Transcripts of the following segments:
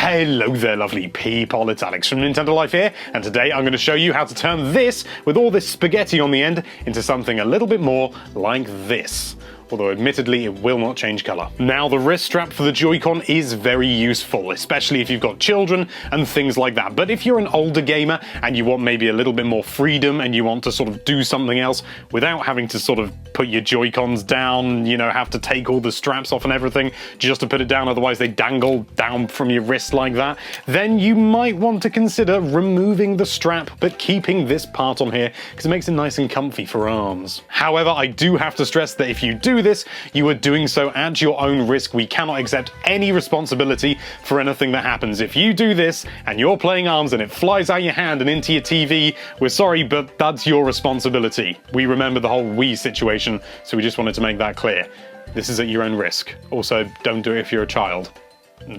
Hello there, lovely people, it's Alex from Nintendo Life here, and today I'm going to show you how to turn this, with all this spaghetti on the end, into something a little bit more like this. Although admittedly it will not change colour. Now the wrist strap for the Joy-Con is very useful, especially if you've got children and things like that. But if you're an older gamer and you want maybe a little bit more freedom and you want to sort of do something else without having to sort of put your Joy-Cons down, you know, have to take all the straps off and everything just to put it down, otherwise they dangle down from your wrist like that, then you might want to consider removing the strap but keeping this part on here because it makes it nice and comfy for arms. However, I do have to stress that if you do this, you are doing so at your own risk. We cannot accept any responsibility for anything that happens. If you do this and you're playing arms and it flies out your hand and into your TV, we're sorry, but that's your responsibility. We remember the whole Wii situation, so we just wanted to make that clear. This is at your own risk. Also, don't do it if you're a child.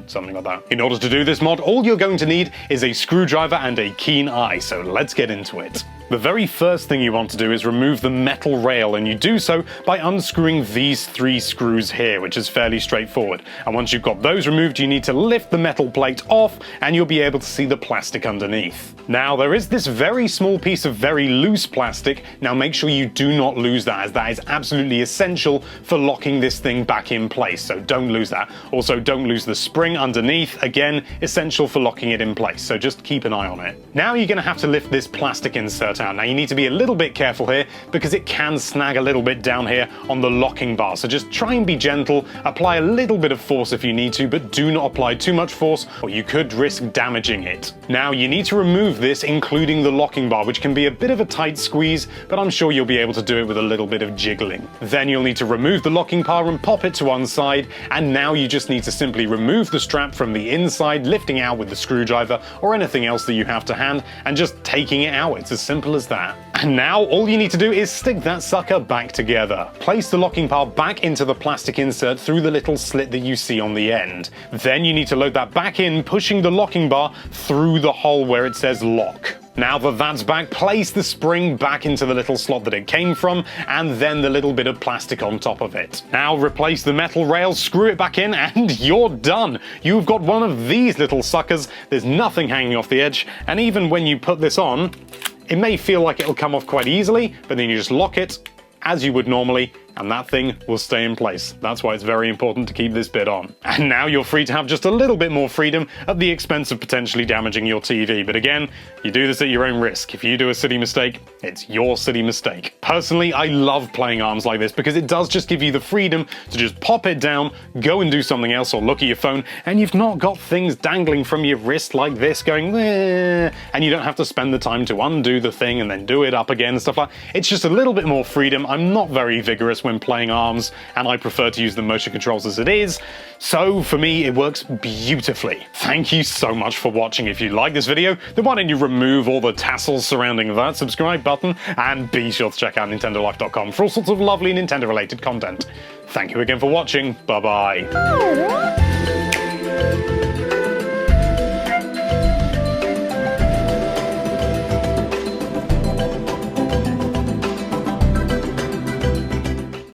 Something like that. In order to do this mod, all you're going to need is a screwdriver and a keen eye, so let's get into it. The very first thing you want to do is remove the metal rail, and you do so by unscrewing these 3 screws here, which is fairly straightforward. And once you've got those removed, you need to lift the metal plate off and you'll be able to see the plastic underneath. Now there is this very small piece of very loose plastic. Now make sure you do not lose that, as that is absolutely essential for locking this thing back in place, so don't lose that. Also, don't lose the spring underneath, again essential for locking it in place, so just keep an eye on it. Now you're going to have to lift this plastic insert out. Now you need to be a little bit careful here because it can snag a little bit down here on the locking bar, so just try and be gentle, apply a little bit of force if you need to, but do not apply too much force or you could risk damaging it. Now you need to remove this, including the locking bar, which can be a bit of a tight squeeze, but I'm sure you'll be able to do it with a little bit of jiggling. Then you'll need to remove the locking bar and pop it to one side, and now you just need to simply remove the strap from the inside, lifting out with the screwdriver or anything else that you have to hand, and just taking it out. It's as simple as that. And now all you need to do is stick that sucker back together. Place the locking bar back into the plastic insert through the little slit that you see on the end. Then you need to load that back in, pushing the locking bar through the hole where it says lock. Now that that's back, place the spring back into the little slot that it came from, and then the little bit of plastic on top of it. Now replace the metal rail, screw it back in, and you're done! You've got one of these little suckers, there's nothing hanging off the edge, and even when you put this on, it may feel like it'll come off quite easily, but then you just lock it, as you would normally, and that thing will stay in place. That's why it's very important to keep this bit on. And now you're free to have just a little bit more freedom at the expense of potentially damaging your TV. But again, you do this at your own risk. If you do a silly mistake, it's your silly mistake. Personally, I love playing arms like this because it does just give you the freedom to just pop it down, go and do something else or look at your phone, and you've not got things dangling from your wrist like this going, and you don't have to spend the time to undo the thing and then do it up again and stuff like that. It's just a little bit more freedom. I'm not very vigorous when playing arms, and I prefer to use the motion controls as it is, so for me it works beautifully. Thank you so much for watching. If you like this video, then why don't you remove all the tassels surrounding that subscribe button, and be sure to check out nintendolife.com for all sorts of lovely Nintendo related content. Thank you again for watching, bye bye.